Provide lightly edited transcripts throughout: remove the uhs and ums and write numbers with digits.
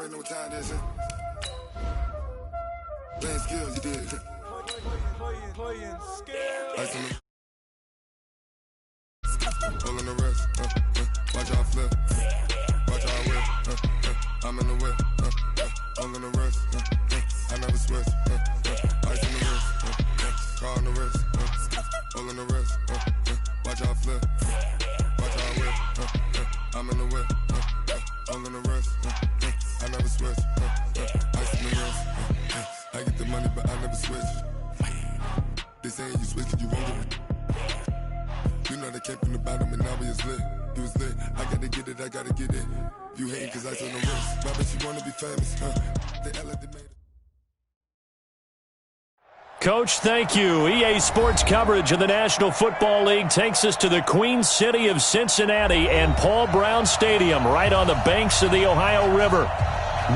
already know what time it is. Playing skills, you did. Playing skills. All in the rest. Watch how I flip. Watch how I whip. I'm in the whip. All in the rest. I never switch. Ice in the wrist. Car on the wrist. All in the rest. Watch how I flip. Watch how I whip. I'm in the whip. All in the rest. I never switch. Ice in the wrist. I get the money, but I never switch. They saying you switch, you won't get it. You know they came from the bottom and now we is lit. You was lit. I gotta get it, I gotta get it. You hating cause ice on the wrist. Why bet you wanna be famous, They made it. Coach, thank you. EA Sports coverage of the National Football League takes us to the Queen City of Cincinnati and Paul Brown Stadium right on the banks of the Ohio River.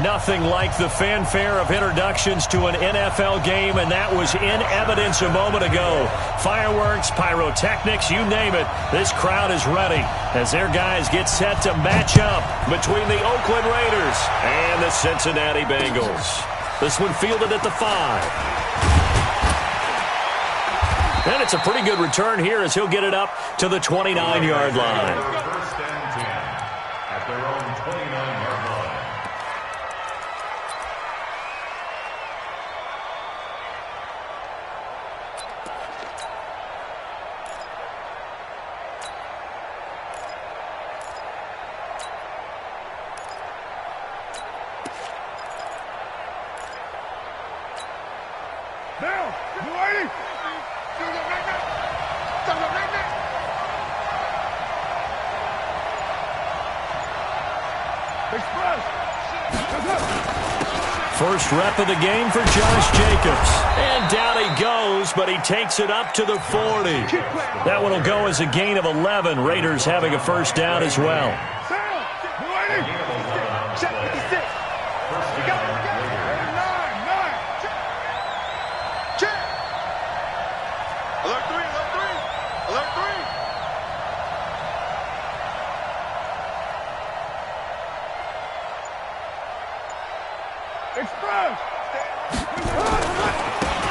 Nothing like the fanfare of introductions to an NFL game, and that was in evidence a moment ago. Fireworks, pyrotechnics, you name it. This crowd is ready as their guys get set to match up between the Oakland Raiders and the Cincinnati Bengals. This one fielded at the 5. And it's a pretty good return here as he'll get it up to the 29-yard line. First and 10 at their own 29-yard line. Now, you ready? First rep of the game for Josh Jacobs. And down he goes, but he takes it up to the 40. That one will go as a gain of 11. Raiders having a first down as well.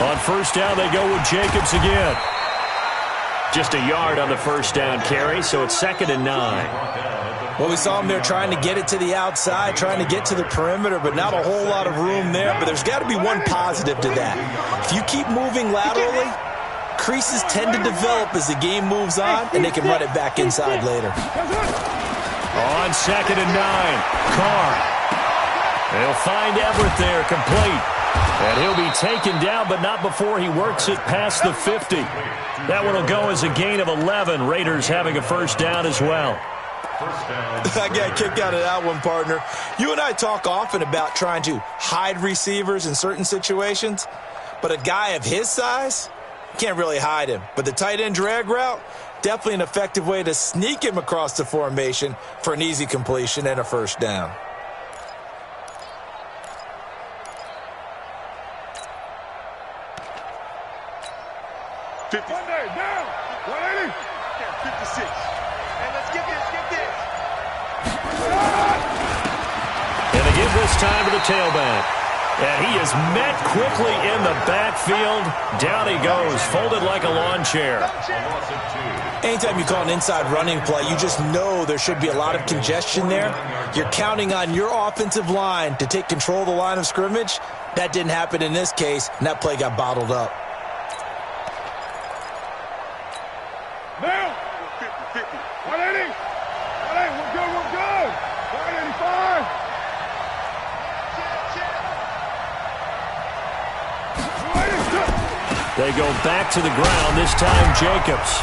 On first down, they go with Jacobs again. Just a yard on the first down carry, so it's 2nd and 9. Well, we saw him there trying to get it to the outside, trying to get to the perimeter, but not a whole lot of room there. But there's got to be one positive to that. If you keep moving laterally, creases tend to develop as the game moves on, and they can run it back inside later. On 2nd and 9, Carr. They'll find Everett there, complete. And he'll be taken down, but not before he works it past the 50. That one will go as a gain of 11. Raiders having a first down as well. I got a kick out of that one, partner. You and I talk often about trying to hide receivers in certain situations, but a guy of his size, can't really hide him. But the tight end drag route, definitely an effective way to sneak him across the formation for an easy completion and a first down. One day, down, 180. 56. And let's get this. And they give this time to the tailback. And he is met quickly in the backfield. Down he goes, folded like a lawn chair. Anytime you call an inside running play, you just know there should be a lot of congestion there. You're counting on your offensive line to take control of the line of scrimmage. That didn't happen in this case, and that play got bottled up. Now, 50, 180. 180, we're good. 185. They go back to the ground, this time Jacobs.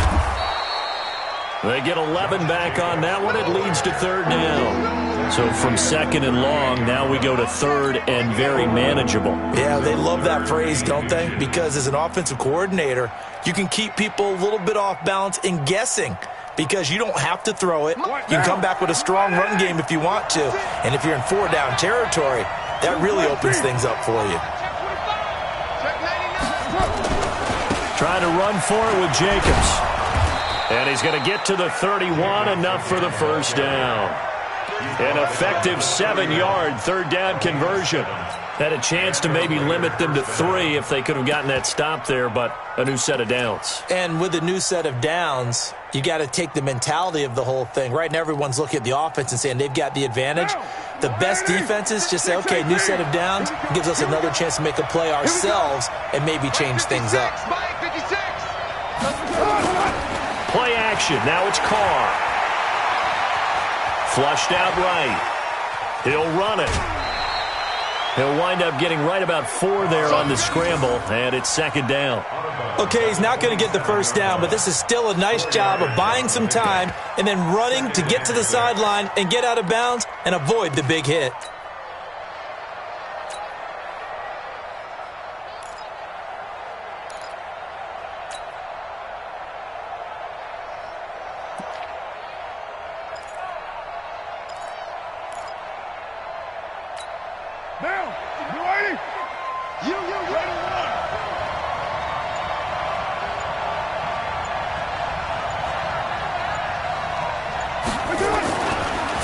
They get 11 back on that one. It leads to 3rd down. So from 2nd and long, now we go to 3rd and very manageable. Yeah, they love that phrase, don't they? Because as an offensive coordinator, you can keep people a little bit off balance and guessing because you don't have to throw it. You can come back with a strong run game if you want to. And if you're in 4-down territory, that really opens things up for you. Trying to run for it with Jacobs. And he's going to get to the 31, enough for the first down. An effective 7-yard third-down conversion. Had a chance to maybe limit them to 3 if they could have gotten that stop there, but a new set of downs. And with a new set of downs, you got to take the mentality of the whole thing. Right now, everyone's looking at the offense and saying they've got the advantage. The best defenses just say, okay, new set of downs, gives us another chance to make a play ourselves and maybe change things up. Play action. Now it's Carr. Flushed out right. He'll run it. He'll wind up getting right about 4 there on the scramble, and it's second down. Okay, he's not going to get the first down, but this is still a nice job of buying some time and then running to get to the sideline and get out of bounds and avoid the big hit. Now, you ready? You ready to run.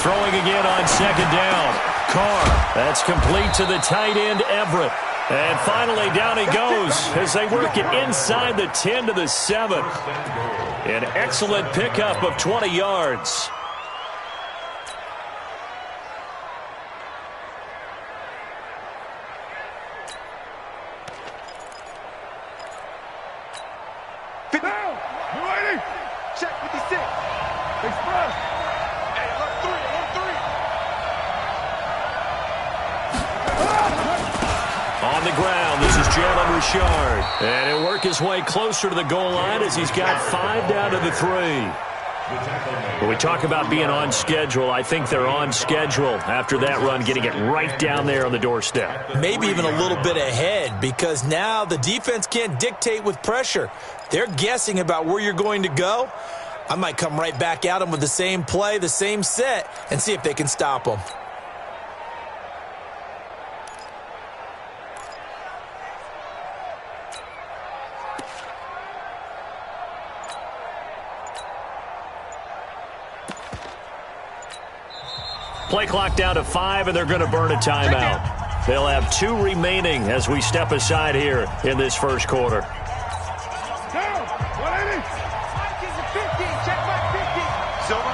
Throwing again on second down. Carr. That's complete to the tight end, Everett. And finally, down he goes as they work it inside the 10 to the 7. An excellent pickup of 20 yards. Now, you ready? Check 56. Express. Hey, look, 3, 1-3. On the ground, this is Jalen Richard. And he'll work his way closer to the goal line as he's got 5 down to the 3. When we talk about being on schedule, I think they're on schedule after that run, getting it right down there on the doorstep. Maybe even a little bit ahead because now the defense can't dictate with pressure. They're guessing about where you're going to go. I might come right back at them with the same play, the same set, and see if they can stop them. Play clock down to 5, and they're going to burn a timeout. They'll have 2 remaining as we step aside here in this first quarter. Down, 180. Mike is a 15. Check Mike 15. Silver.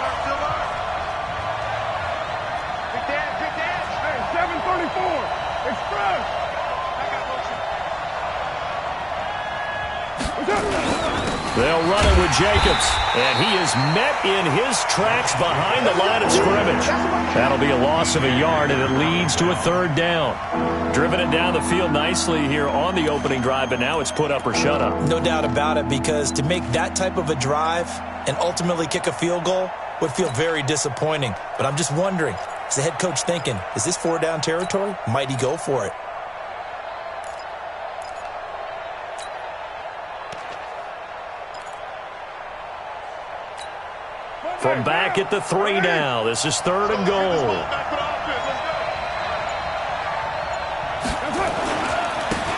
Big dance. Hey, 734. Express. I got motion. What's up? They'll run it with Jacobs, and he is met in his tracks behind the line of scrimmage. That'll be a loss of a yard, and it leads to a third down. Driven it down the field nicely here on the opening drive, but now it's put up or shut up. No doubt about it, because to make that type of a drive and ultimately kick a field goal would feel very disappointing. But I'm just wondering, is the head coach thinking, is this 4-down territory? Might he go for it? From back at the 3 now. This is 3rd and goal.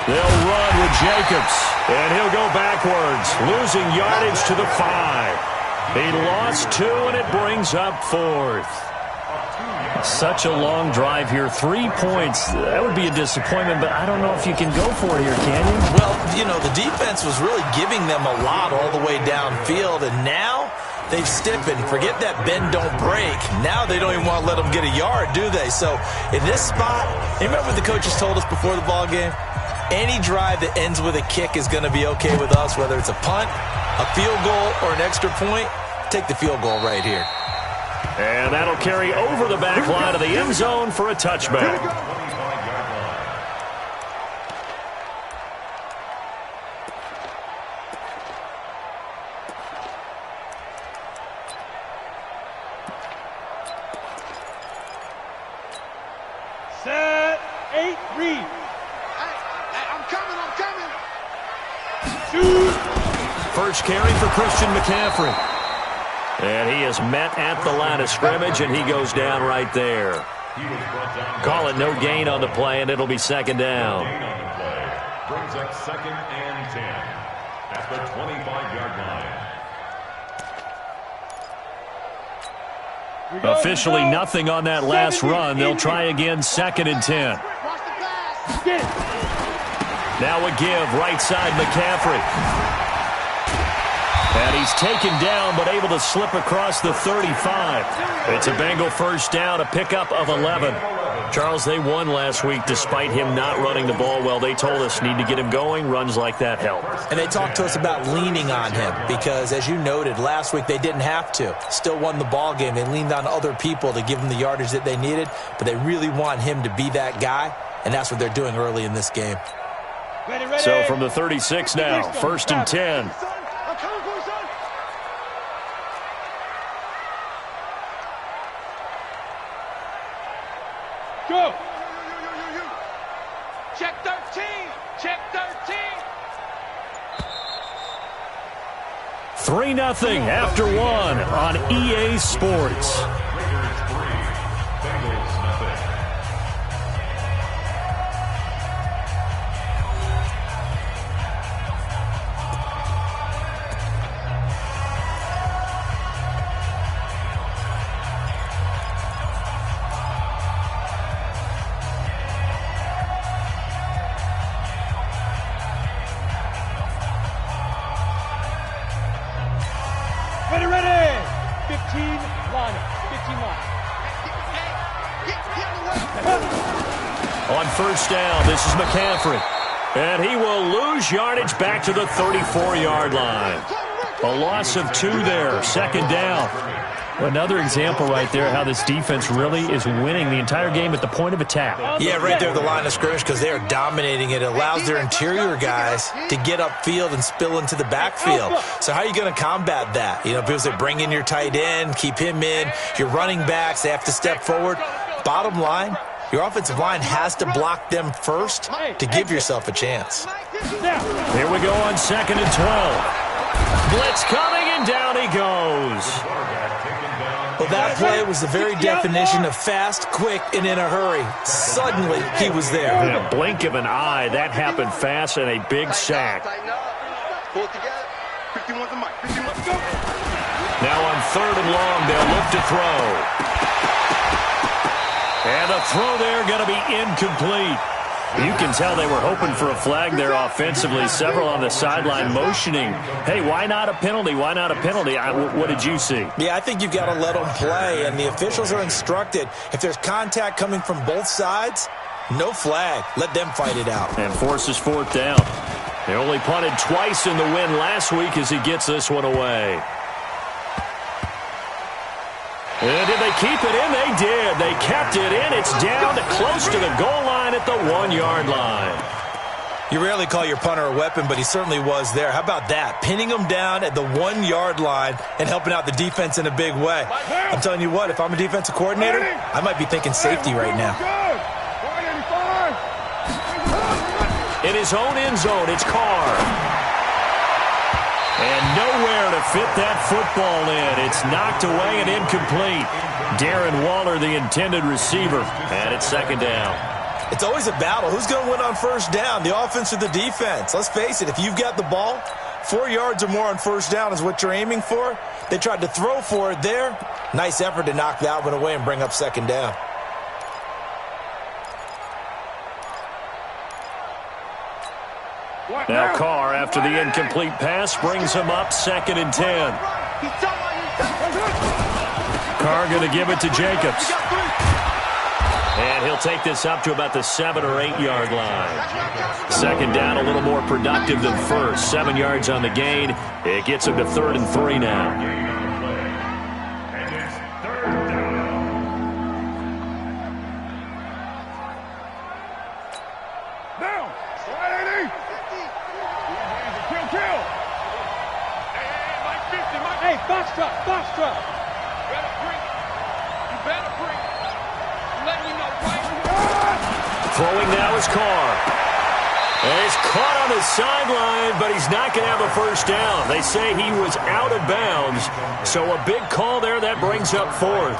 They'll run with Jacobs, and he'll go backwards, losing yardage to the 5. He lost 2, and it brings up 4th. Such a long drive here. 3 points. That would be a disappointment, but I don't know if you can go for it here, can you? Well, you know, the defense was really giving them a lot all the way downfield, and now they've stiffened. Forget that bend, don't break. Now they don't even want to let them get a yard, do they? So in this spot, you remember what the coaches told us before the ball game? Any drive that ends with a kick is going to be okay with us, whether it's a punt, a field goal, or an extra point. Take the field goal right here. And that'll carry over the back line of the end zone for a touchback. Set, 8, read. Hey, I'm coming. Shoot. First carry for Christian McCaffrey. And he is met at the line of scrimmage, and he goes down right there. Call it no gain on the play, and it'll be second down. Brings up 2nd and 10 at the 25-yard line. Officially nothing on that last run. They'll try again, 2nd and 10. Now a give, right side McCaffrey. And he's taken down, but able to slip across the 35. It's a Bengal first down, a pickup of 11. Charles, they won last week despite him not running the ball well. They told us need to get him going. Runs like that help. And they talked to us about leaning on him because, as you noted, last week they didn't have to. Still won the ball game. They leaned on other people to give them the yardage that they needed, but they really want him to be that guy, and that's what they're doing early in this game. Ready, ready. So from the 36 now, 1st and 10. Go. Check 13. Check 13. 3-0 after 1 on EA Sports. Ready, ready. 15 line. 15 line. On first down, this is McCaffrey. And he will lose yardage back to the 34-yard line. A loss of 2 there, 2nd down. Another example right there how this defense really is winning the entire game at the point of attack. Yeah, right there at the line of scrimmage because they are dominating it. It allows their interior guys to get upfield and spill into the backfield. So how are you going to combat that? You know, people say bring in your tight end, keep him in. Your running backs, they have to step forward. Bottom line, your offensive line has to block them first to give yourself a chance. Here we go on 2nd and 12. Blitz coming, and down he goes. Well, that play was the very definition of fast, quick, and in a hurry. Suddenly, he was there. In a blink of an eye, that happened fast, and a big sack. Now on 3rd and long, they'll look to throw. And the throw there going to be incomplete. You can tell they were hoping for a flag there offensively. Several on the sideline motioning, hey, why not a penalty? Why not a penalty? What did you see? Yeah, I think you've got to let them play, and the officials are instructed. If there's contact coming from both sides, no flag. Let them fight it out. And forces 4th down. They only punted twice in the win last week as he gets this one away. And did they keep it in? They did. They kept it in. It's down to close to the goal line at the 1-yard line. You rarely call your punter a weapon, but he certainly was there. How about that? Pinning him down at the 1-yard line and helping out the defense in a big way. I'm telling you what, if I'm a defensive coordinator, I might be thinking safety right now. In his own end zone, it's Carr. And nowhere to fit that football in. It's knocked away and incomplete. Darren Waller, the intended receiver. And it's 2nd down. It's always a battle. Who's going to win on 1st down, the offense or the defense? Let's face it, if you've got the ball, 4 yards or more on 1st down is what you're aiming for. They tried to throw for it there. Nice effort to knock that one away and bring up 2nd down. Now Carr, after the incomplete pass, brings him up 2nd and 10. Carr going to give it to Jacobs. And he'll take this up to about the 7 or 8 yard line. 2nd down, a little more productive than 1st. 7 yards on the gain. It gets him to 3rd and 3 now. Box truck. Better break. You better break. Let me know right. Throwing now is Carr. And he's caught on the sideline, but he's not going to have a 1st down. They say he was out of bounds. So a big call there that brings up 4th.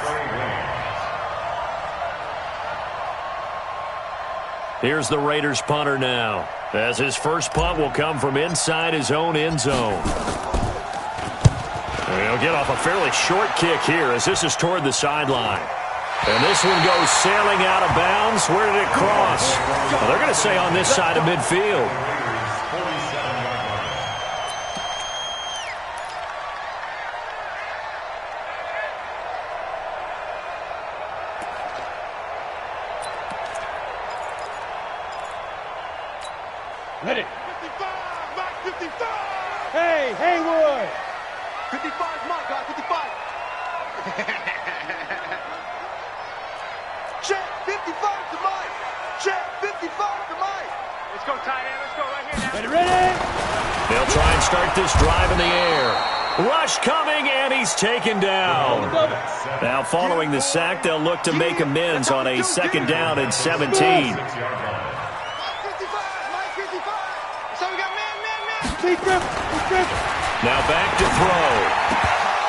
Here's the Raiders punter now, as his first punt will come from inside his own end zone. He'll get off a fairly short kick here as this is toward the sideline. And this one goes sailing out of bounds. Where did it cross? Well, they're going to say on this side of midfield. Ready. 55, Mike 55. Hey, Haywood. 55 is Mike, guy, 55. Check, 55 to Mike. Check, 55 to Mike. Let's go, tight end. Let's go right here now. Ready. They'll try and start this drive in the air. Rush coming, and he's taken down. Now, following the sack, they'll look to make amends on a second down and 17. Now back to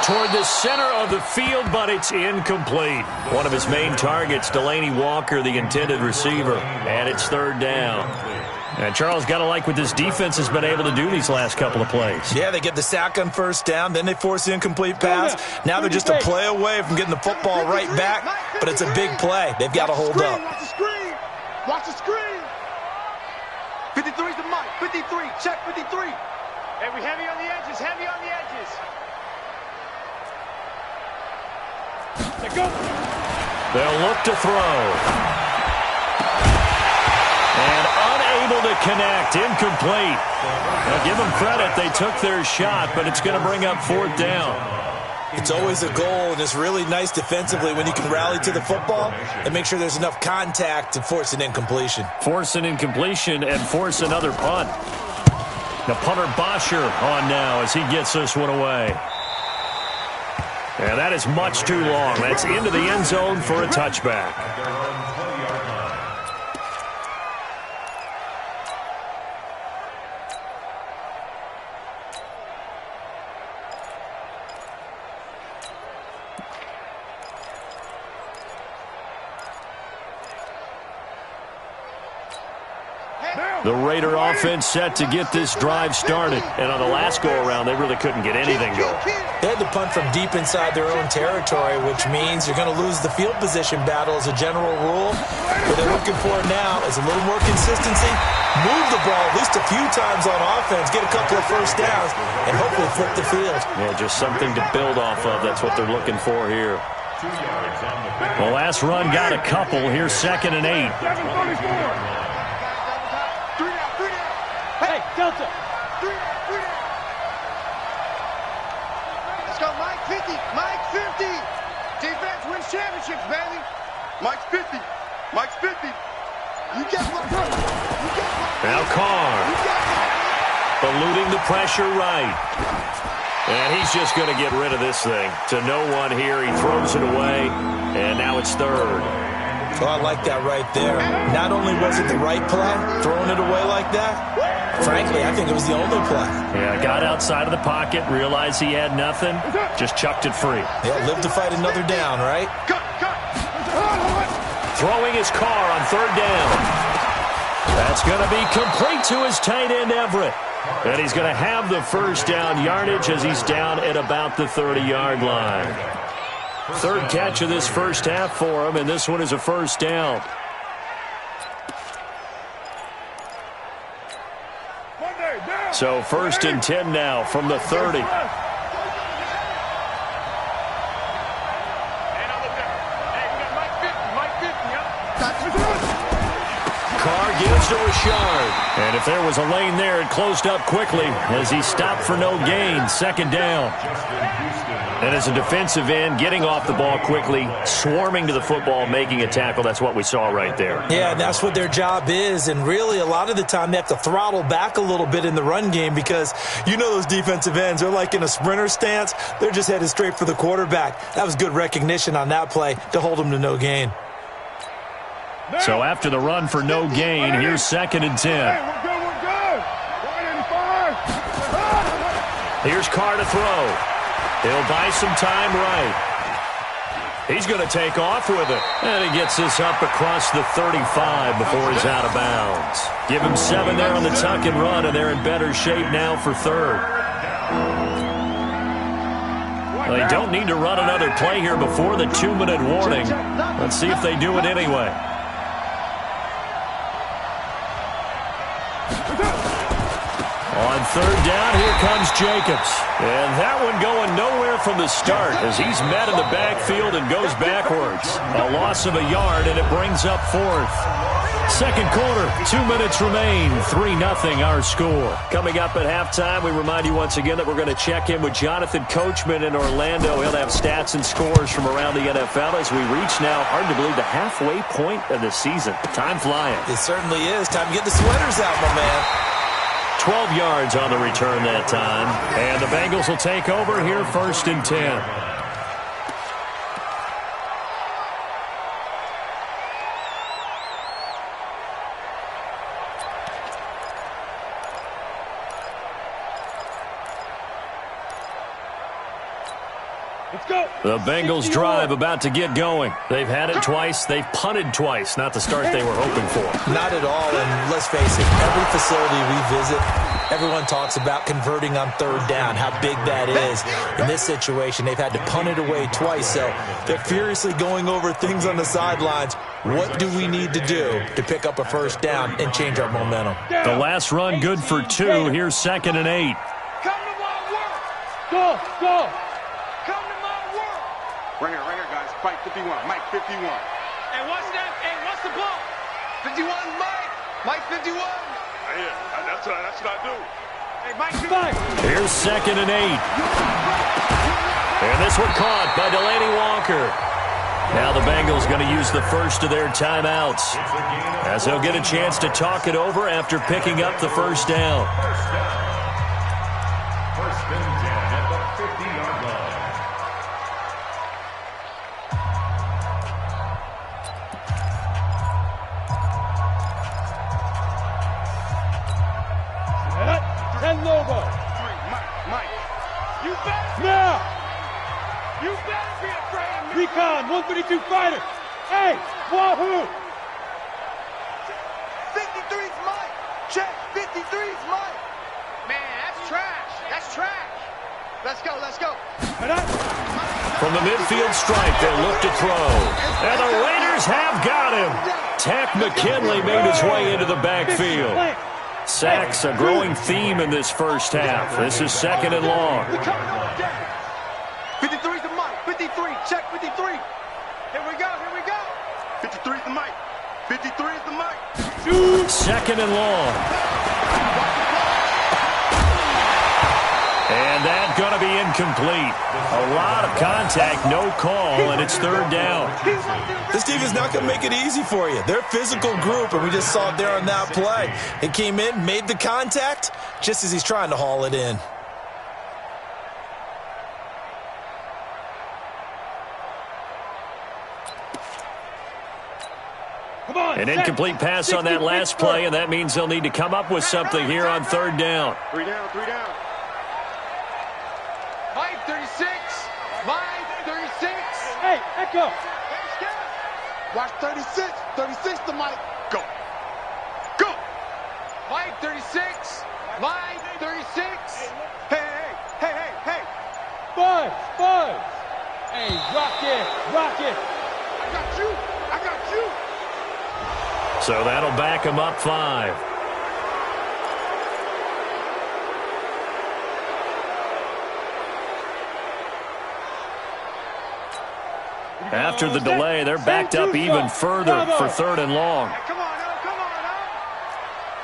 throw. Toward the center of the field, but it's incomplete. One of his main targets, Delaney Walker, the intended receiver. And it's third down. And Charles, got to like what this defense has been able to do these last couple of plays. Yeah, they get the sack on first down, then they force the incomplete pass. Now they're just a play away from getting the football right back, but it's a big play. They've got to hold up. Watch the screen. Watch the screen. 53's the Mike. 53. Check 53. Hey, we heavy on the edges. Heavy on the edges. Let's go. They'll look to throw. And unable to connect. Incomplete. Now, give them credit. They took their shot, but it's going to bring up fourth down. It's always a goal, and it's really nice defensively when you can rally to the football and make sure there's enough contact to force an incompletion. Force an incompletion and force another punt. The punter Bosher on now as he gets this one away. And that is much too long. That's into the end zone for a touchback. The Raider offense set to get this drive started. And on the last go-around, they really couldn't get anything going. They had to punt from deep inside their own territory, which means you're going to lose the field position battle as a general rule. What they're looking for now is a little more consistency, move the ball at least a few times on offense, get a couple of first downs, and hopefully flip the field. Yeah, just something to build off of. That's what they're looking for here. The last run got a couple. Here's 2nd and 8. Hey, Delta. Let's go, Mike 50. Mike 50. Defense wins championships, baby. Mike's 50. Mike's 50. You get one. You get one. Now Carr. Eluding the pressure right. And he's just going to get rid of this thing. To no one here. He throws it away. And now it's third. Oh, I like that right there. Not only was it the right play, throwing it away like that, frankly, I think it was the only play. Yeah, got outside of the pocket, realized he had nothing, just chucked it free. Yeah, live to fight another down, right? Throwing his Carr on third down. That's going to be complete to his tight end, Everett. And he's going to have the first down yardage as he's down at about the 30-yard line. Third catch of this first half for him, and this one is a first down. So 1st and 10 now from the 30. Carr gives to Richard. And if there was a lane there, it closed up quickly as he stopped for no gain. 2nd down. And as a defensive end, getting off the ball quickly, swarming to the football, making a tackle. That's what we saw right there. Yeah, and that's what their job is. And really, a lot of the time, they have to throttle back a little bit in the run game because you know those defensive ends, they're like in a sprinter stance. They're just headed straight for the quarterback. That was good recognition on that play to hold them to no gain. So after the run for no gain, here's 2nd and 10. We're good. Here's Carr to throw. He'll buy some time right. He's going to take off with it. And he gets this up across the 35 before he's out of bounds. Give him 7 there on the tuck and run, and they're in better shape now for third. They don't need to run another play here before the 2-minute warning. Let's see if they do it anyway. On third down, here comes Jacobs. And that one going nowhere from the start as he's met in the backfield and goes backwards. A loss of a yard, and it brings up fourth. Second quarter, 2 minutes remain. 3-0 our score. Coming up at halftime, we remind you once again that we're going to check in with Jonathan Coachman in Orlando. He'll have stats and scores from around the NFL as we reach now, hard to believe, the halfway point of the season. Time flying. It certainly is. Time to get the sweaters out, my man. 12 yards on the return that time. And the Bengals will take over here, 1st and 10. The Bengals drive about to get going. They've had it twice. They've punted twice. Not the start they were hoping for. Not at all, and let's face it, every facility we visit, everyone talks about converting on third down, how big that is. In this situation, they've had to punt it away twice, so they're furiously going over things on the sidelines. What do we need to do to pick up a first down and change our momentum? The last run good for 2. Here's 2nd and 8. Come to my work. Go, go. Come to my work. Right here, guys. Fight 51. Mike 51. Hey, what's that? Hey, what's the ball? 51, Mike. Mike 51. Yeah, that's what I do. Hey, Mike 51. Here's 2nd and 8. And this one caught by Delaney Walker. Now the Bengals going to use the first of their timeouts as they'll get a chance to talk it over after picking up the first down. First and 10 at the 50-yard line. Mike. You better. Now. You better be afraid of me. Recon, 132 fighter. Hey, Wahoo. 53's Mike. Check. 53's Mike. Man, that's trash. That's trash. Let's go. Let's go. From the midfield stripe, they'll look to throw. And the Raiders have got him. Tack McKinley made his way into the backfield. Sacks a growing theme in this first half. This is 2nd and long. 53's the Mike. 53. Check 53. Here we go. 53's the Mike. 53 is the Mike. 2nd and long. And that's going to be incomplete. A lot of contact, no call, and it's 3rd down. This team is not going to make it easy for you. They're a physical group, and we just saw it there on that play. He came in, made the contact, just as he's trying to haul it in. An incomplete pass on that last play, and that means they'll need to come up with something here on 3rd down. 3 down. Mike 36. Mike 36. Hey, Echo. Watch 36. 36 to Mike. Go. Mike 36. Mike 36. Hey. Buzz. Hey, rock it. I got you. So that'll back him up 5. After the delay, they're backed up even further for 3rd and long. Hey, come on now.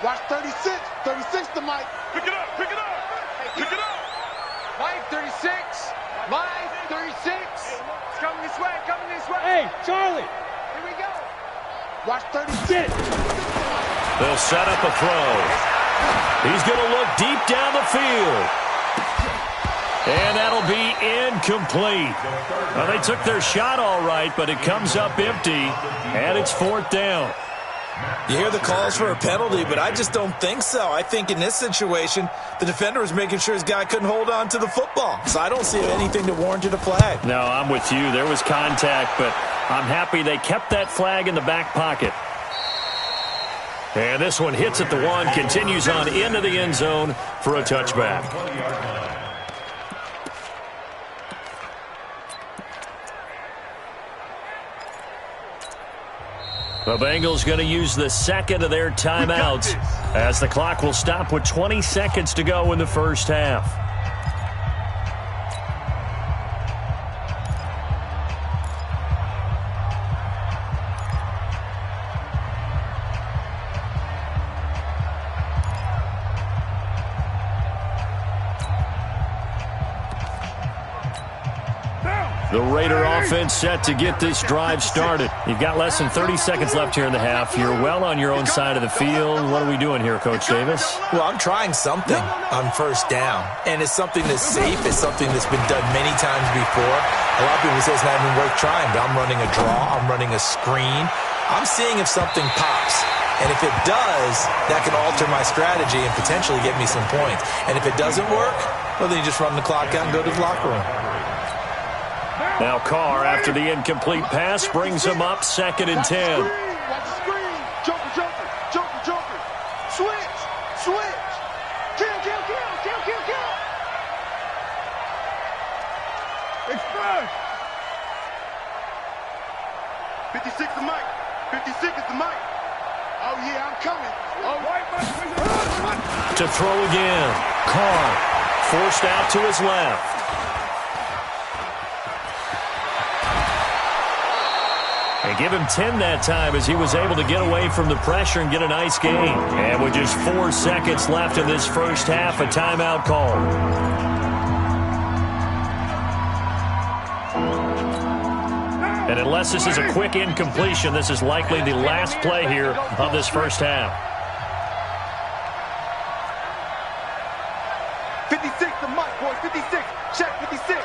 Watch 36. 36 to Mike. Pick it up. Mike 36. Mike 36. It's coming this way. Hey, Charlie. Here we go. Watch 36. They'll set up a throw. He's going to look deep down the field. And that'll be incomplete. Well, they took their shot all right, but it comes up empty, and it's 4th down. You hear the calls for a penalty, but I just don't think so. I think in this situation, the defender was making sure his guy couldn't hold on to the football. So I don't see anything that warranted a flag. No, I'm with you. There was contact, but I'm happy they kept that flag in the back pocket. And this one hits at the 1, continues on into the end zone for a touchback. The Bengals going to use the second of their timeouts as the clock will stop with 20 seconds to go in the first half. The Raider offense set to get this drive started. You've got less than 30 seconds left here in the half. You're well on your own side of the field. What are we doing here, Coach Davis? Well, I'm trying something on first down, and it's something that's safe. It's something that's been done many times before. A lot of people say it's not even worth trying, but I'm running a draw. I'm running a screen. I'm seeing if something pops. And if it does, that can alter my strategy and potentially get me some points. And if it doesn't work, well, then you just run the clock out and go to the locker room. Now Carr, after the incomplete pass, brings him up 2nd and 10. Watch the screen. Joker, joker, joker, joker. Switch, switch. Kill, kill, kill, kill, kill, kill. Express. 56 the mic. 56 is the mic. Oh, yeah, I'm coming. Oh, right. To throw again. Carr forced out to his left. They give him 10 that time as he was able to get away from the pressure and get a nice gain. And with just 4 seconds left in this first half, a timeout call. And unless this is a quick incompletion, this is likely the last play here of this first half. 56 the mic, boys. 56. Check 56.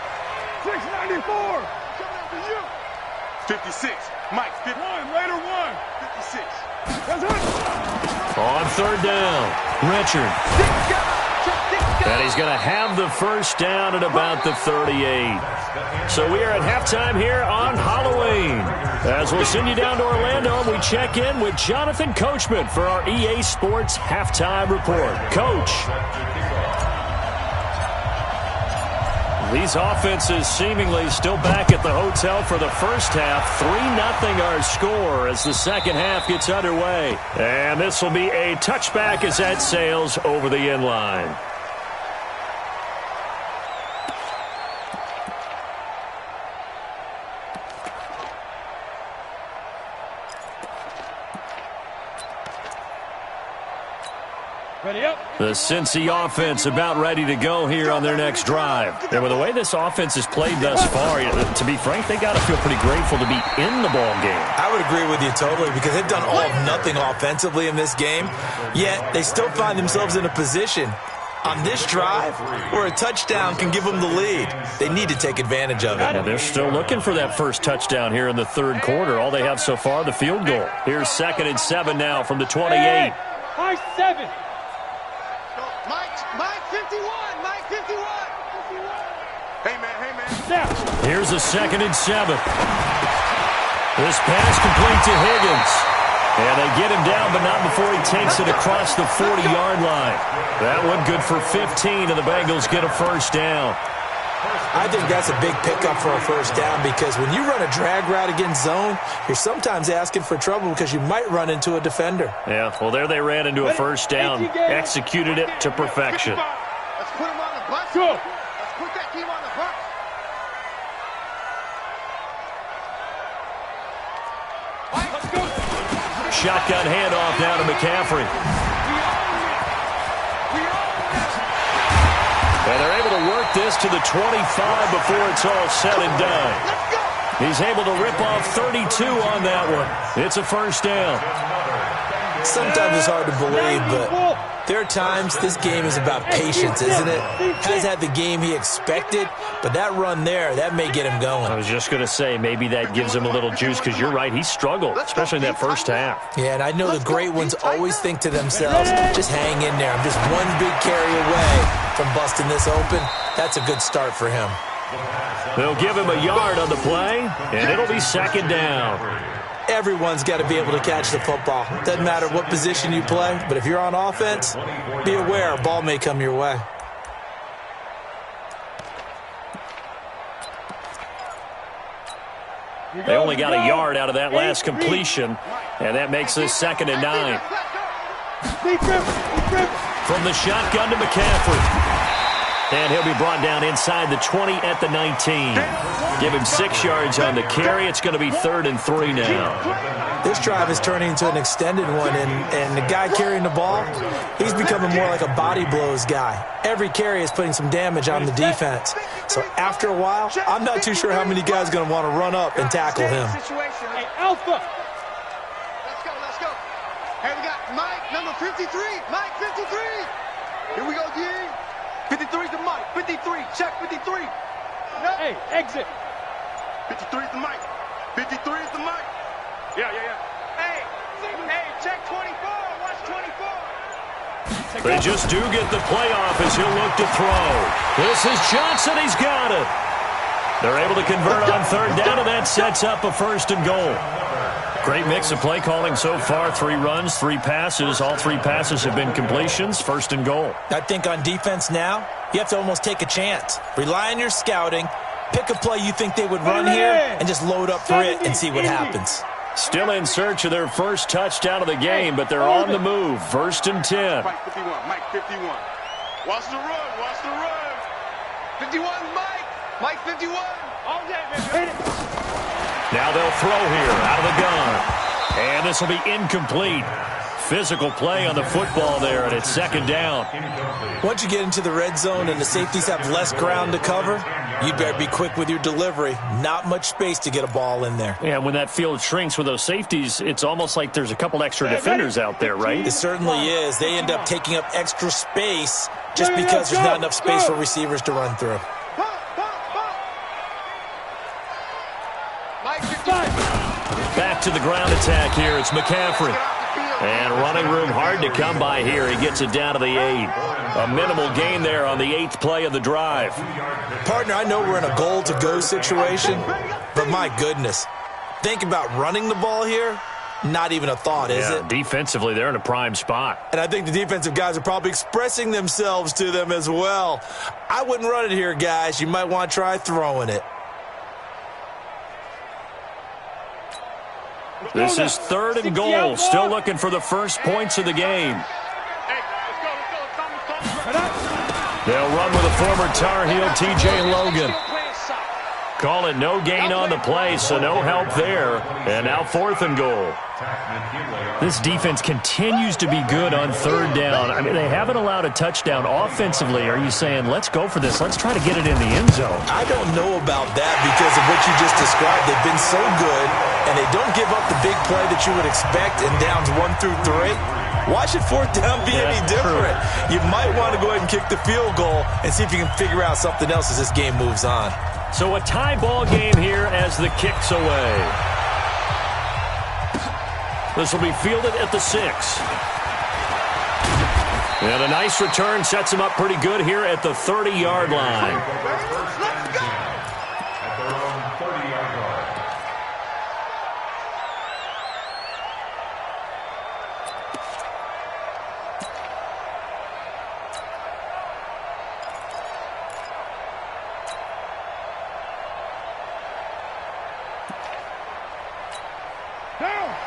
694. Coming out for you. 56. Mike, 51, Raider 1. 56. That's it. On third down, Richard. And he's going to have the first down at about the 38. So we are at halftime here on Halloween. As we'll send you down to Orlando, we check in with Jonathan Coachman for our EA Sports Halftime Report. Coach. These offenses seemingly still back at the hotel for the first half. 3-0 our score as the second half gets underway. And this will be a touchback as that sails over the end line. Ready up. The Cincy offense about ready to go here on their next drive. And with the way this offense has played thus far, to be frank, they got to feel pretty grateful to be in the ball game. I would agree with you totally because they've done all of nothing offensively in this game, yet they still find themselves in a position on this drive where a touchdown can give them the lead. They need to take advantage of it. And they're still looking for that first touchdown here in the third quarter. All they have so far, the field goal. Here's 2nd and 7 now from the 28. High 7. Mike 51. Mike 51. Hey, man. Snap. Here's a 2nd and 7. This pass complete to Higgins. And they get him down, but not before he takes it across the 40-yard line. That one good for 15, and the Bengals get a first down. I think that's a big pickup for a first down because when you run a drag route against zone, you're sometimes asking for trouble because you might run into a defender. Yeah, well, there they ran into a first down, executed it to perfection. Let's put him on the bus. Go. Let's put that team on the bus. Let's go. Shotgun handoff now to McCaffrey. And they're able to work this to the 25 before it's all said and done. He's able to rip off 32 on that one. It's a first down. Sometimes it's hard to believe, but there are times this game is about patience, isn't it? Has had the game he expected, but that run there, that may get him going. I was just going to say, maybe that gives him a little juice because you're right, he struggled, especially in that first half. Yeah, and I know the great ones always think to themselves, just hang in there. I'm just one big carry away from busting this open. That's a good start for him. They'll give him a yard on the play, and it'll be 2nd down. Everyone's got to be able to catch the football. Doesn't matter what position you play, but if you're on offense, be aware a ball may come your way. They only got a yard out of that last completion, and that makes this 2nd and 9. From the shotgun to McCaffrey. And he'll be brought down inside the 20 at the 19. Give him 6 yards on the carry. It's going to be 3rd and 3 now. This drive is turning into an extended one, and the guy carrying the ball, he's becoming more like a body blows guy. Every carry is putting some damage on the defense. So after a while, I'm not too sure how many guys are going to want to run up and tackle him. Hey, Alpha. Let's go. Hey, we got Mike, number 53. Mike, 53. Here we go, D. 53 to Mike. 53. Check 53. No. Hey, exit. 53 is the mic. 53 is the mic. Yeah. Hey, check 24. Watch 24. They just do get the playoff as he'll look to throw. This is Johnson. He's got it. They're able to convert on 3rd down, and that sets up a 1st and goal. Great mix of play calling so far. 3 runs, 3 passes. All 3 passes have been completions. 1st and goal. I think on defense now, you have to almost take a chance. Rely on your scouting. Pick a play you think they would run here and just load up for it and see what happens. Still in search of their first touchdown of the game, but they're on the move. 1st and 10. Mike 51. Mike 51. Watch the run. Watch the run. 51, Mike. Mike 51. All day, baby. Now they'll throw here out of the gun. And this will be incomplete. Physical play on the football there, and it's 2nd down. Once you get into the red zone and the safeties have less ground to cover, you better be quick with your delivery. Not much space to get a ball in there. Yeah, when that field shrinks with those safeties, it's almost like there's a couple extra defenders out there, right? It certainly is. They end up taking up extra space just because there's not enough space for receivers to run through. Back to the ground attack here. It's McCaffrey. And running room hard to come by here. He gets it down to the 8. A minimal gain there on the 8th play of the drive. Partner, I know we're in a goal-to-go situation, but my goodness. Think about running the ball here. Not even a thought, is it? Defensively, they're in a prime spot. And I think the defensive guys are probably expressing themselves to them as well. I wouldn't run it here, guys. You might want to try throwing it. This is 3rd and goal. Still looking for the first points of the game. They'll run with a former Tar Heel, TJ Logan. Call it no gain on the play, so no help there. And now 4th and goal. This defense continues to be good on 3rd down. I mean, they haven't allowed a touchdown offensively. Are you saying, let's go for this? Let's try to get it in the end zone. I don't know about that because of what you just described. They've been so good, and they don't give up the big play that you would expect in downs 1 through 3. Why should 4th down be any different? You might want to go ahead and kick the field goal and see if you can figure out something else as this game moves on. So a tie ball game here as the kick's away. This will be fielded at the 6. And a nice return sets him up pretty good here at the 30-yard line. Let's go. At their own 30-yard line.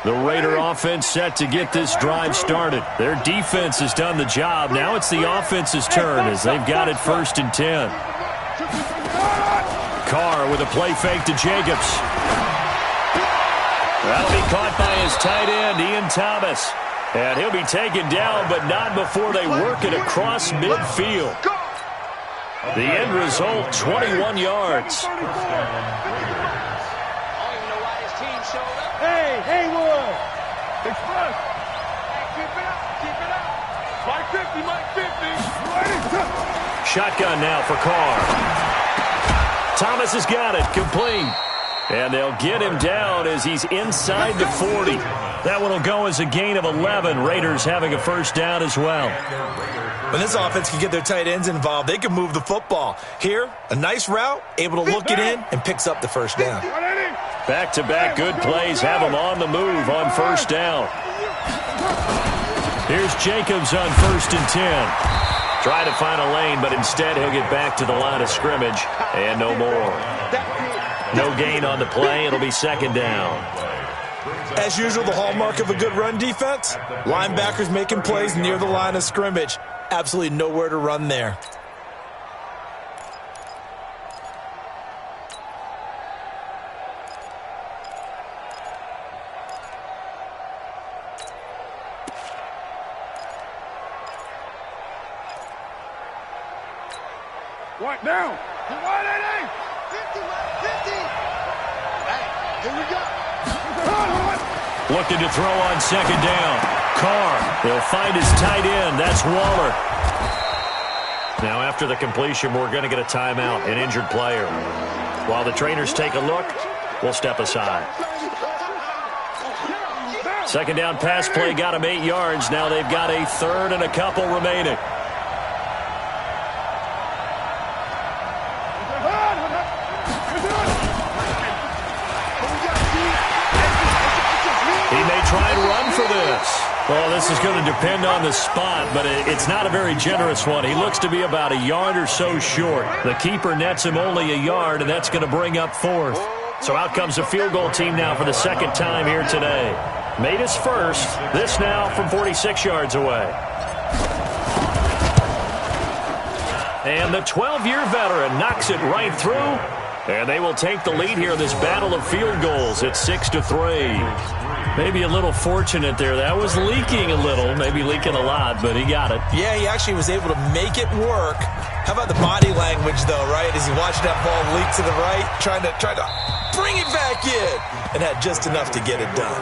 The Raider offense set to get this drive started. Their defense has done the job. Now it's the offense's turn as they've got it 1st and 10. Carr with a play fake to Jacobs. That'll be caught by his tight end, Ian Thomas. And he'll be taken down, but not before they work it across midfield. The end result, 21 yards. Hey, Haywood! Express! Hey, keep it up! Mike 50, Mike 50! Shotgun now for Carr. Thomas has got it, complete. And they'll get him down as he's inside the 40. That one will go as a gain of 11. Raiders having a 1st down as well. When this offense can get their tight ends involved, they can move the football. Here, a nice route, able to look it in, and picks up the 1st down. Back-to-back good plays have him on the move on 1st down. Here's Jacobs on 1st and 10. Try to find a lane, but instead he'll get back to the line of scrimmage and no more. No gain on the play. It'll be second down. As usual, the hallmark of a good run defense, linebackers making plays near the line of scrimmage. Absolutely nowhere to run there. What now? 180! 50! Hey, here we go. Looking to throw on second down. Carr, he'll find his tight end. That's Waller. Now after the completion, we're going to get a timeout, an injured player. While the trainers take a look, we'll step aside. Second down pass play got him 8 yards. Now they've got a third and a couple remaining. Try and run for this. Well, this is going to depend on the spot, but it's not a very generous one. He looks to be about a yard or so short. The keeper nets him only a yard, and that's going to bring up fourth. So out comes the field goal team now for the second time here today. Made his first. This now from 46 yards away. And the 12-year veteran knocks it right through. And they will take the lead here in this battle of field goals. It's 6-3. Maybe a little fortunate there. That was leaking a little, maybe leaking a lot, but he got it. Yeah, he actually was able to make it work. How about the body language, though, right? As he watched that ball leak to the right, trying to bring it back in, and had just enough to get it done.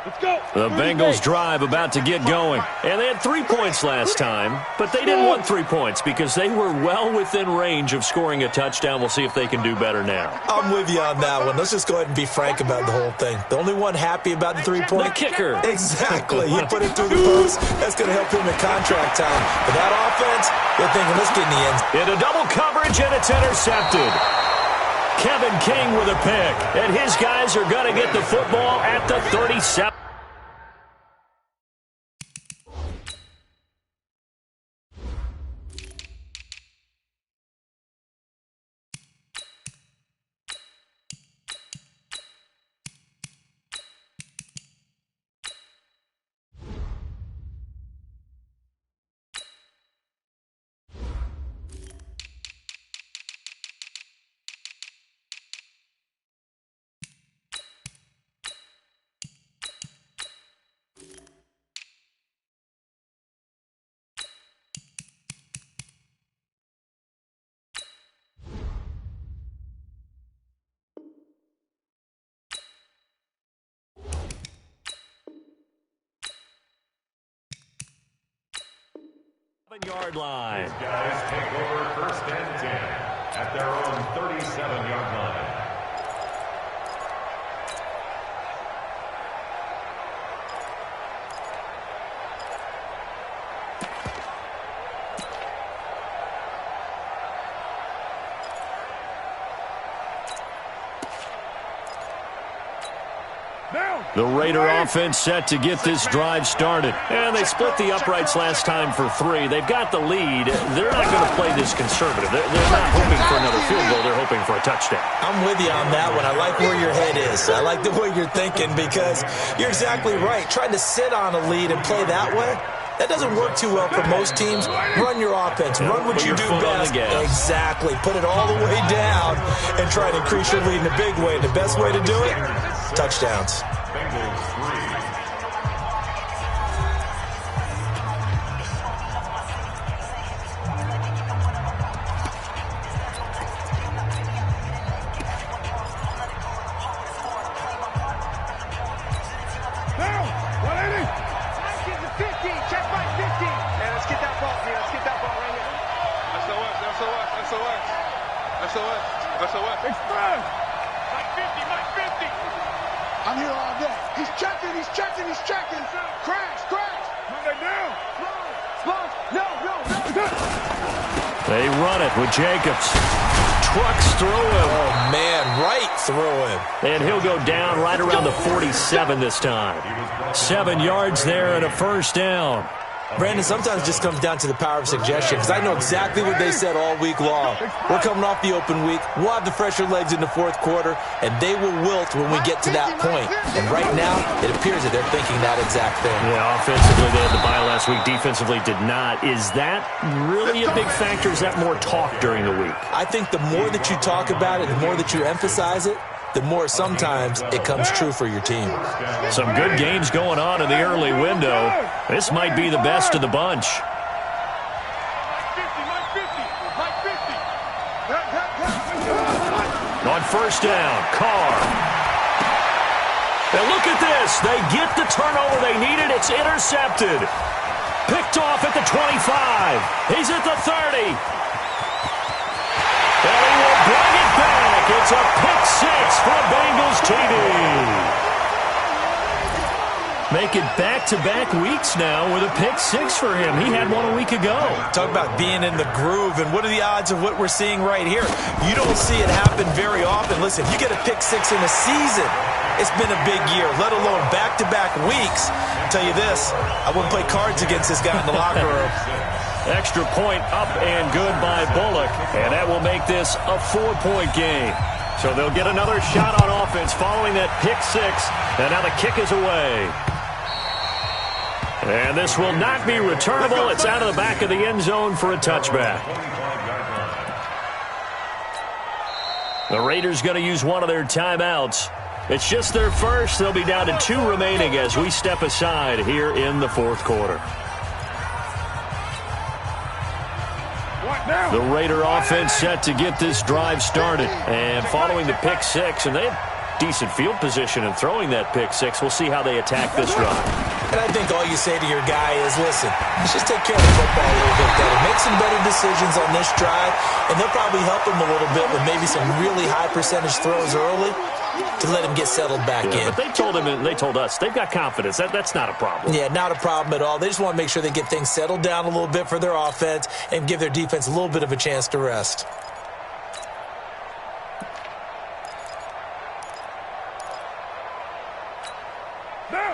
Let's go. Let's go. The Bengals drive about to get going. And they had 3 points last time, but they didn't want 3 points because they were well within range of scoring a touchdown. We'll see if they can do better now. I'm with you on that one. Let's just go ahead and be frank about the whole thing. The only one happy about the 3-point? The kicker. Exactly. He put it through the post. That's going to help him in contract time. But that offense, they're thinking, let's get in the end. Into double coverage, and it's intercepted. Kevin King with a pick, and his guys are going to get the football at the 37. Yard line. These guys take over first and 10 at their own 37-yard line. The Raider offense set to get this drive started. And they split the uprights last time for 3. They've got the lead. They're not going to play this conservative. They're not hoping for another field goal. They're hoping for a touchdown. I'm with you on that one. I like where your head is. I like the way you're thinking because you're exactly right. Trying to sit on a lead and play that way, that doesn't work too well for most teams. Run your offense. Run what you do best. Exactly. Put it all the way down and try to increase your lead in a big way. The best way to do it, touchdowns. Bengals 3. SOS. Express. Mike 50. I'm here all day. He's checking. Crash. Monday down. Slow. No. They run it with Jacobs. trucks through him. Oh, man, right through him. And he'll go down right around the 47 this time. 7 yards there and a first down. Brandon, sometimes it just comes down to the power of suggestion, because I know exactly what they said all week long. We're coming off the open week. We'll have the fresher legs in the fourth quarter, and they will wilt when we get to that point. And right now, it appears that they're thinking that exact thing. Yeah, offensively, they had the bye last week. Defensively, did not. Is that really a big factor? Is that more talk during the week? I think the more that you talk about it, the more that you emphasize it, the more sometimes it comes true for your team. Some good games going on in the early window. This might be the best of the bunch. On first down, Carr. And look at this. They get the turnover they needed. It's intercepted. Picked off at the 25. He's at the 30. And he will bring it back. It's a pick six for Bengals TV. Make it back-to-back weeks now with a pick six for him. He had one a week ago. Talk about being in the groove, and what are the odds of what we're seeing right here? You don't see it happen very often. Listen, you get a pick six in a season, it's been a big year, let alone back-to-back weeks. I'll tell you this, I wouldn't play cards against this guy in the locker room. Extra point up and good by Bullock, and that will make this a 4-point game. So they'll get another shot on offense following that pick six, and now the kick is away. And this will not be returnable. It's out of the back of the end zone for a touchback. The Raiders going to use one of their timeouts. It's just their first. They'll be down to 2 remaining as we step aside here in the fourth quarter. The Raider offense set to get this drive started. And following the pick six, and they have decent field position in throwing that pick six. We'll see how they attack this drive. And I think all you say to your guy is, listen, let's just take care of the football a little bit better. Make some better decisions on this drive, and they'll probably help him a little bit with maybe some really high percentage throws early to let him get settled back in. But they told him, and they told us, they've got confidence. That's not a problem. Yeah, not a problem at all. They just want to make sure they get things settled down a little bit for their offense and give their defense a little bit of a chance to rest.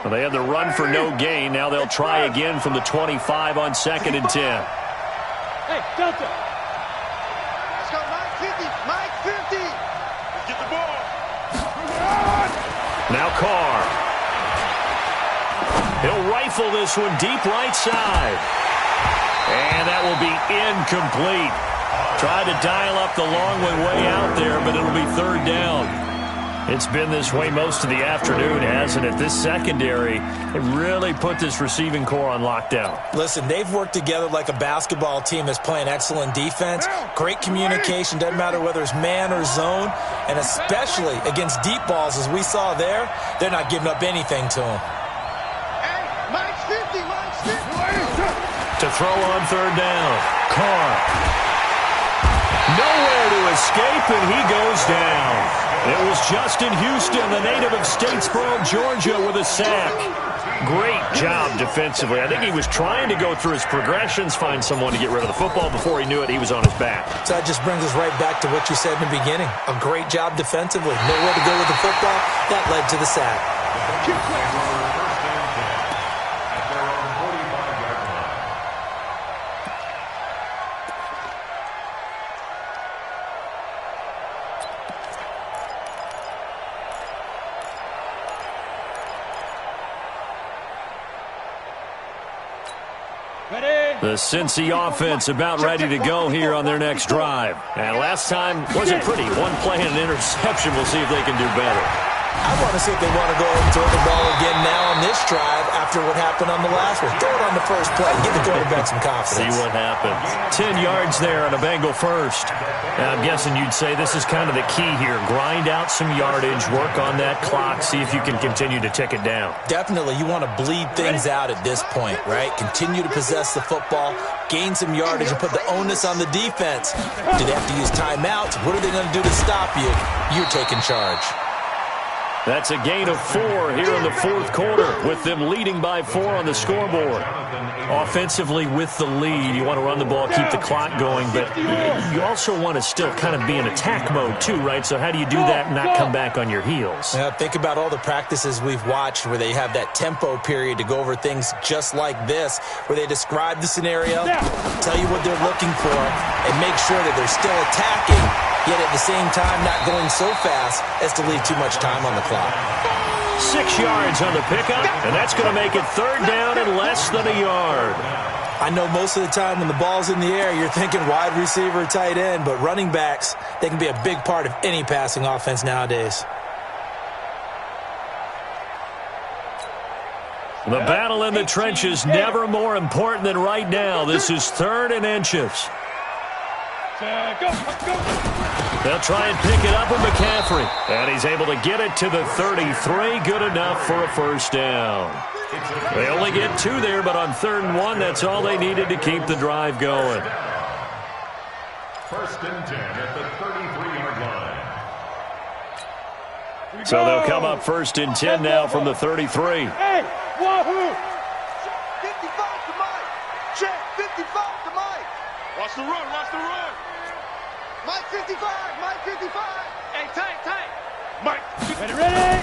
Well, they had the run for no gain. Now they'll try again from the 25 on 2nd and 10. Hey, Delta. Let's go, Mike 50. Mike 50. Let's get the ball. Now Carr. He'll rifle this one deep right side. And that will be incomplete. Tried to dial up the long one way out there, but it'll be 3rd down. It's been this way most of the afternoon, hasn't it? This secondary, it really put this receiving core on lockdown. Listen, they've worked together like a basketball team that's playing excellent defense. Great communication, doesn't matter whether it's man or zone. And especially against deep balls, as we saw there, they're not giving up anything to them. Hey, Mike's 50. Mike's 50. To throw on 3rd down, Carr. Nowhere to escape, and he goes down. It was Justin Houston, the native of Statesboro, Georgia, with a sack. Great job defensively. I think he was trying to go through his progressions, find someone to get rid of the football. Before he knew it, he was on his back. So that just brings us right back to what you said in the beginning. A great job defensively. Nowhere to go with the football. That led to the sack. The Cincy offense about ready to go here on their next drive. And last time wasn't pretty. One play and an interception. We'll see if they can do better. I want to see if they want to go and throw the ball again now on this drive after what happened on the last one. Throw it on the first play. Give the quarterback some confidence. See what happens. 10 yards there on a Bengal first. Now, I'm guessing you'd say this is kind of the key here. Grind out some yardage, work on that clock, see if you can continue to tick it down. Definitely. You want to bleed things out at this point, right? Continue to possess the football, gain some yardage, and put the onus on the defense. Do they have to use timeouts? What are they going to do to stop you? You're taking charge. That's a gain of 4 here in the fourth quarter, with them leading by 4 on the scoreboard. Offensively with the lead, you want to run the ball, keep the clock going, but you also want to still kind of be in attack mode too, right? So how do you do that and not come back on your heels? Yeah, think about all the practices we've watched where they have that tempo period to go over things just like this, where they describe the scenario, tell you what they're looking for, and make sure that they're still attacking, yet at the same time not going so fast as to leave too much time on the clock. 6 yards on the pickup, and that's going to make it third down and less than a yard. I know most of the time when the ball's in the air, you're thinking wide receiver, tight end, but running backs, they can be a big part of any passing offense nowadays. The battle in the trenches, never more important than right now. This is 3rd and inches. They'll try and pick it up with McCaffrey. And he's able to get it to the 33. Good enough for a first down. They only get 2 there, but on 3rd and 1, that's all they needed to keep the drive going. 1st and 10 at the 33-yard line. So they'll come up 1st and 10 now from the 33. Hey, wahoo! 55 to Mike. Check, 55 to Mike. Watch the run, watch the run. Mike 55, Mike 55. Hey, tight. Mike. Ready?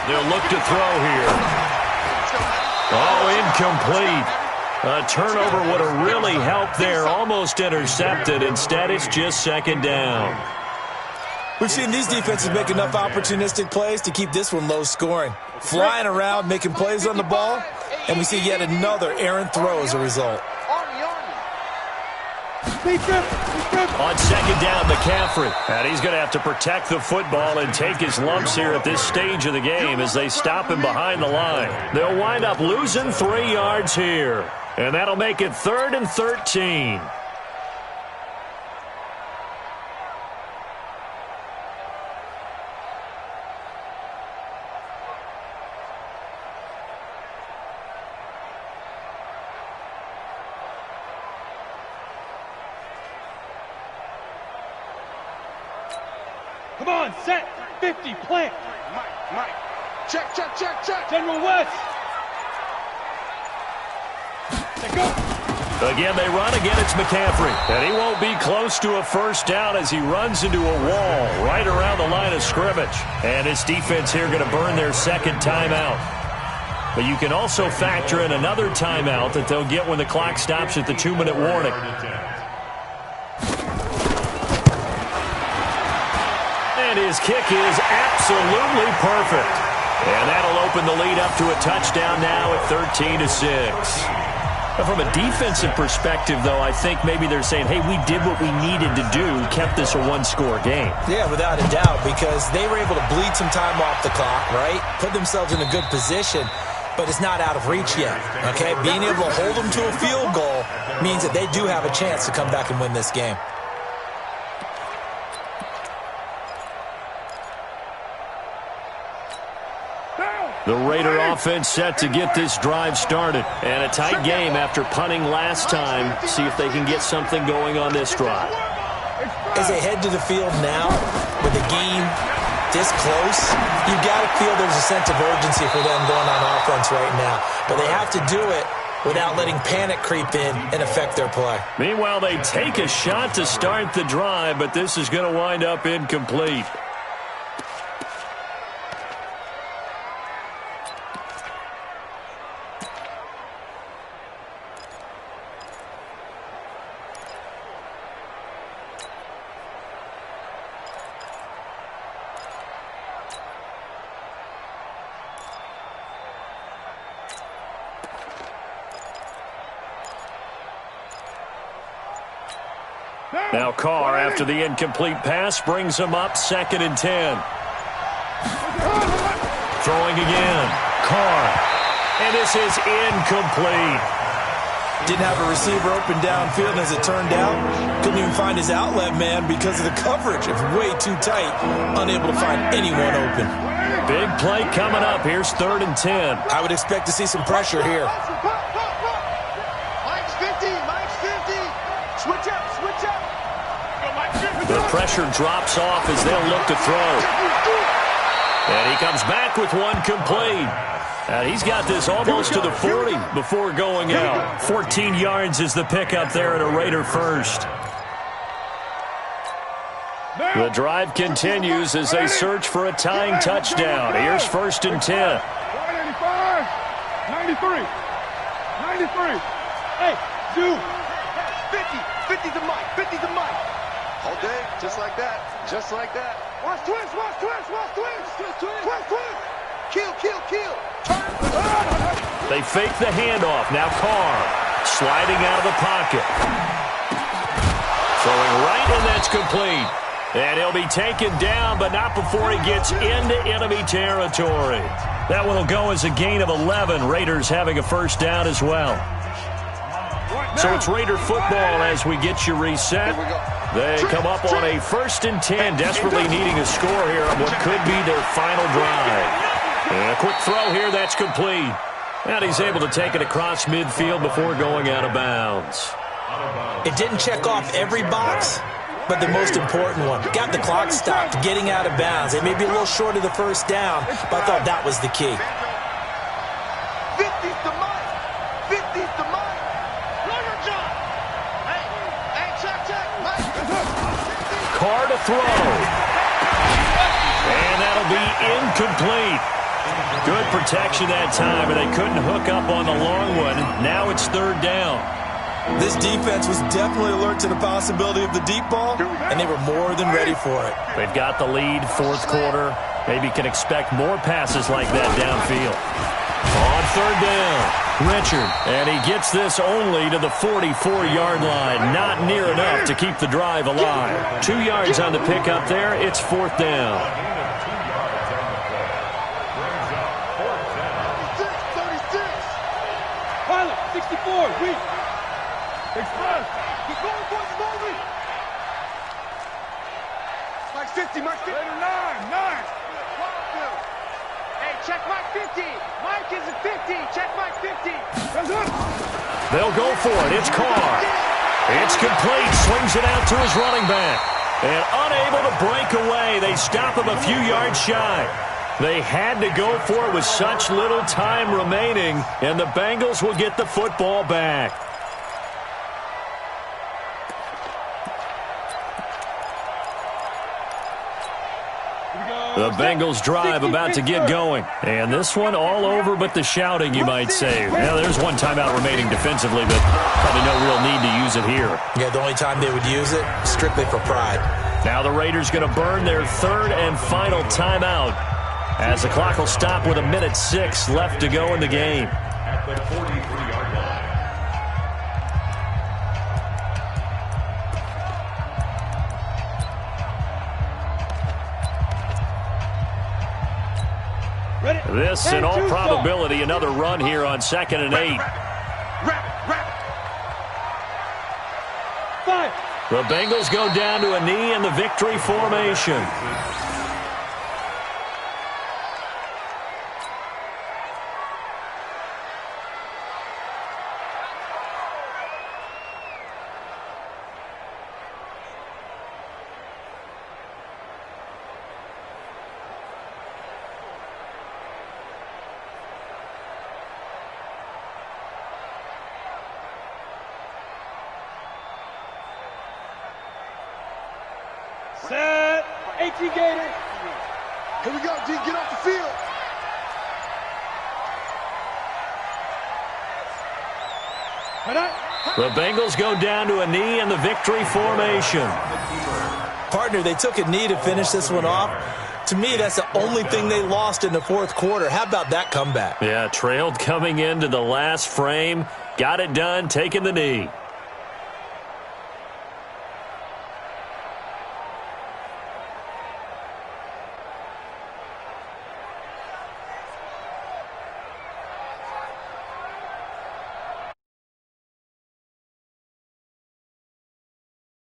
They'll look to throw here. Oh, incomplete. A turnover would have really helped there. Almost intercepted. Instead, it's just 2nd down. We've seen these defenses make enough opportunistic plays to keep this one low scoring. Flying around, making plays on the ball, and we see yet another errant throw as a result. On 2nd down, McCaffrey. And he's going to have to protect the football and take his lumps here at this stage of the game as they stop him behind the line. They'll wind up losing 3 yards here. And that'll make it 3rd and 13. Come on, set, 50, plant. Mike. Check. General West. Let go. Again, they run. Again, it's McCaffrey. And he won't be close to a first down as he runs into a wall right around the line of scrimmage. And his defense here going to burn their 2nd timeout. But you can also factor in another timeout that they'll get when the clock stops at the 2-minute warning. And his kick is absolutely perfect. And that'll open the lead up to a touchdown now at 13-6. From a defensive perspective, though, I think maybe they're saying, hey, we did what we needed to do, kept this a 1-score game. Yeah, without a doubt, because they were able to bleed some time off the clock, right? Put themselves in a good position, but it's not out of reach yet, okay? Being able to hold them to a field goal means that they do have a chance to come back and win this game. The Raider offense set to get this drive started. And a tight game after punting last time. See if they can get something going on this drive. As they head to the field now, with the game this close, you've got to feel there's a sense of urgency for them going on offense right now. But they have to do it without letting panic creep in and affect their play. Meanwhile, they take a shot to start the drive, but this is going to wind up incomplete. Now Carr, after the incomplete pass, brings him up 2nd and 10. Throwing again. Carr. And this is incomplete. Didn't have a receiver open downfield, and as it turned out, couldn't even find his outlet man because of the coverage. It's way too tight, unable to find anyone open. Big play coming up. Here's 3rd and 10. I would expect to see some pressure here. Mike's 50. Switch up. The pressure drops off as they'll look to throw. And he comes back with one complete. And he's got this almost to the 40 before going out. 14 yards is the pickup there at a Raider first. The drive continues as they search for a tying touchdown. Here's 1st and 10. 95, 93, 93. Hey, do 50 to Mike, 50 to Mike. All day, just like that, just like that. Watch twist, watch twist, watch twist, twist, twist. Kill, kill, kill. They fake the handoff. Now Carr sliding out of the pocket. Throwing right, and that's complete. And he'll be taken down, but not before he gets into enemy territory. That one will go as a gain of 11. Raiders having a first down as well. So it's Raider football as we get you reset. They come up on a 1st and 10, desperately needing a score here on what could be their final drive. And a quick throw here, that's complete. And he's able to take it across midfield before going out of bounds. It didn't check off every box, but the most important one. Got the clock stopped, getting out of bounds. It may be a little short of the first down, but I thought that was the key. 50's to Mike. 50's to Mike. Runner John. Hey, check, Mike. Carr to throw. And that'll be incomplete. Good protection that time, and they couldn't hook up on the long one. Now it's 3rd down. This defense was definitely alert to the possibility of the deep ball, and they were more than ready for it. They've got the lead, 4th quarter. Maybe can expect more passes like that downfield. On 3rd down, Richard, and he gets this only to the 44-yard line. Not near enough to keep the drive alive. 2 yards on the pickup there. It's 4th down. 64, weak. Express. Keep going, boys, slowly. Mike 50, Mike 50. Later, 9. Hey, check Mike 50. Mike is at 50. Check Mike 50. They'll go for it. It's Carr. It's complete. Swings it out to his running back. And unable to break away. They stop him a few yards shy. They had to go for it with such little time remaining, and the Bengals will get the football back. The Bengals drive about to get going. And this one all over but the shouting, you might say. Well, there's one timeout remaining defensively, but probably no real need to use it here. Yeah, the only time they would use it, strictly for pride. Now the Raiders going to burn their 3rd and final timeout, as the clock will stop with 1:06 left to go in the game. At the 43-yard line. This, in all probability, another run here on 2nd and 8. The Bengals go down to a knee in the victory formation. Set. 18 Gator. Here we go, D. Get off the field. The Bengals go down to a knee in the victory formation. Partner, they took a knee to finish this one off. To me, that's the only thing they lost in the 4th quarter. How about that comeback? Yeah, trailed coming into the last frame. Got it done, taking the knee.